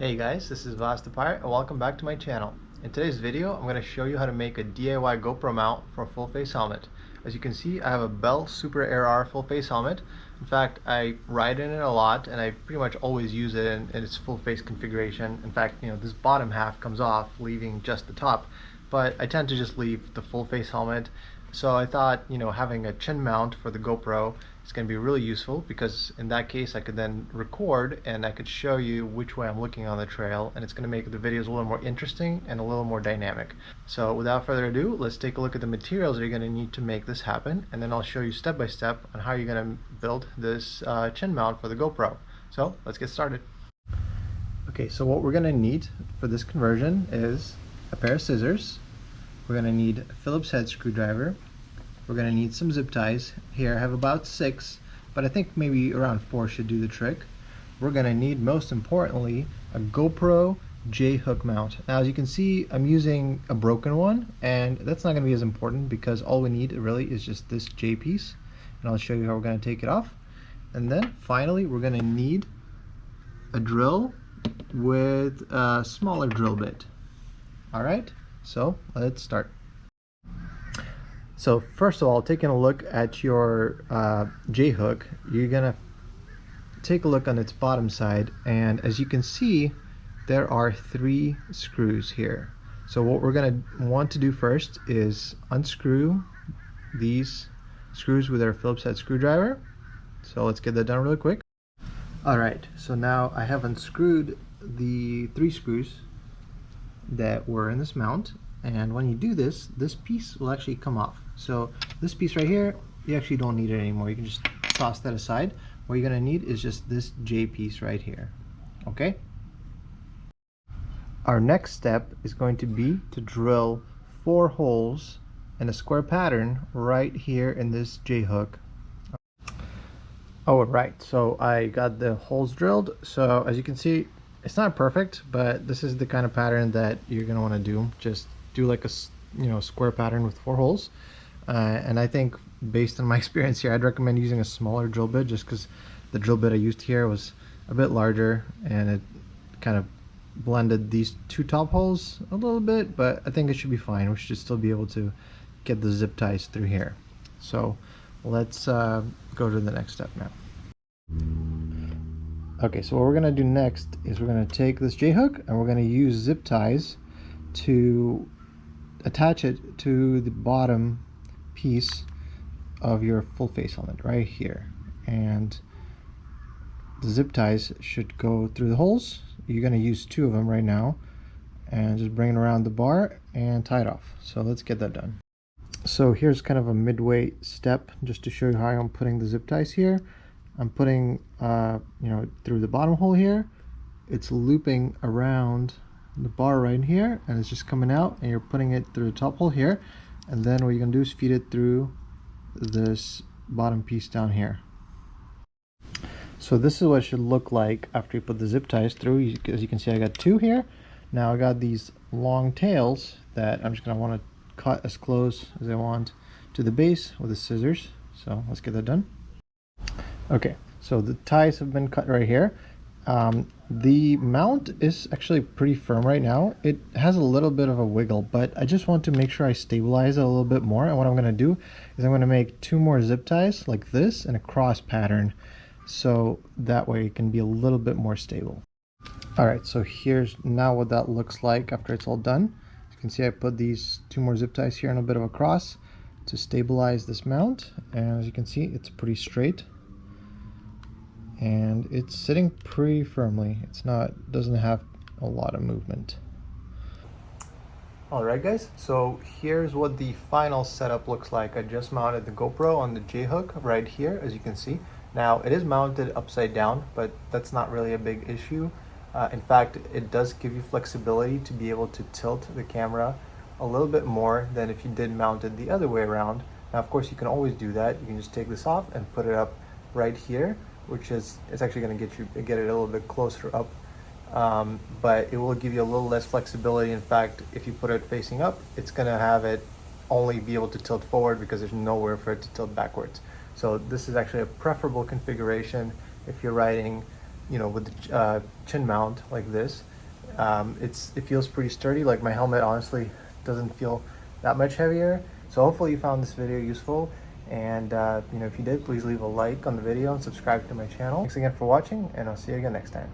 Hey guys, this is Vas the Pirate and welcome back to my channel. In today's video, I'm going to show you how to make a DIY GoPro mount for a full face helmet. As you can see, I have a Bell Super Air R full face helmet. In fact, I ride in it a lot and I pretty much always use it in its full face configuration. In fact, this bottom half comes off, leaving just the top. But I tend to just leave the full face helmet. So I thought, having a chin mount for the GoPro is going to be really useful, because in that case I could then record and I could show you which way I'm looking on the trail, and it's going to make the videos a little more interesting and a little more dynamic. So without further ado, let's take a look at the materials you're going to need to make this happen, and then I'll show you step by step on how you're going to build this chin mount for the GoPro. So let's get started. Okay, so what we're going to need for this conversion is a pair of scissors. We're going to need a Phillips head screwdriver. We're going to need some zip ties. Here I have about 6, but I think maybe around 4 should do the trick. We're going to need, most importantly, a GoPro J-hook mount. Now, as you can see, I'm using a broken one, and that's not going to be as important because all we need really is just this J piece, and I'll show you how we're going to take it off. And then finally, we're going to need a drill with a smaller drill bit. All right, so let's start. So first of all, taking a look at your J-hook, you're gonna take a look on its bottom side, and as you can see, there are 3 screws here. So what we're gonna want to do first is unscrew these screws with our Phillips head screwdriver. So let's get that done really quick. Alright, so now I have unscrewed the 3 screws that were in this mount, and when you do this, this piece will actually come off. So this piece right here, you actually don't need it anymore. You can just toss that aside. What you're going to need is just this J piece right here. Okay? Our next step is going to be to drill 4 holes in a square pattern right here in this J hook. Oh, right, so I got the holes drilled. So as you can see, it's not perfect, but this is the kind of pattern that you're going to want to do. Just do like a square pattern with 4 holes. And I think, based on my experience here, I'd recommend using a smaller drill bit, just because the drill bit I used here was a bit larger and it kind of blended these 2 top holes a little bit, but I think it should be fine. We should still be able to get the zip ties through here. So let's go to the next step now. Okay, so what we're going to do next is we're going to take this J-hook and we're going to use zip ties to attach it to the bottom piece of your full face helmet right here, and the zip ties should go through the holes. You're going to use 2 of them right now, and just bring it around the bar and tie it off. So let's get that done. So here's kind of a midway step just to show you how I'm putting the zip ties here. I'm putting through the bottom hole here. It's looping around the bar right here, and it's just coming out, and you're putting it through the top hole here, and then what you're gonna do is feed it through this bottom piece down here. So this is what it should look like after you put the zip ties through. As you can see, I got 2 here. Now I got these long tails that I'm just gonna want to cut as close as I want to the base with the scissors. So let's get that done. Okay, so the ties have been cut right here. The mount is actually pretty firm right now. It has a little bit of a wiggle, but I just want to make sure I stabilize it a little bit more. And what I'm going to do is I'm going to make 2 more zip ties like this in a cross pattern, so that way it can be a little bit more stable. Alright, so here's now what that looks like after it's all done. As you can see, I put these 2 more zip ties here in a bit of a cross to stabilize this mount, and as you can see, it's pretty straight. And it's sitting pretty firmly. Doesn't have a lot of movement. Alright guys, so here's what the final setup looks like. I just mounted the GoPro on the J-hook right here, as you can see. Now it is mounted upside down, but that's not really a big issue. In fact, it does give you flexibility to be able to tilt the camera a little bit more than if you did mount it the other way around. Now of course you can always do that. You can just take this off and put it up right here, which is, it's actually going to get it a little bit closer up, but it will give you a little less flexibility. In fact, if you put it facing up, it's going to have it only be able to tilt forward because there's nowhere for it to tilt backwards. So this is actually a preferable configuration if you're riding with the chin mount like this. It feels pretty sturdy. Like my helmet honestly doesn't feel that much heavier. So hopefully you found this video useful, and if you did, please leave a like on the video and subscribe to my channel. Thanks again for watching, and I'll see you again next time.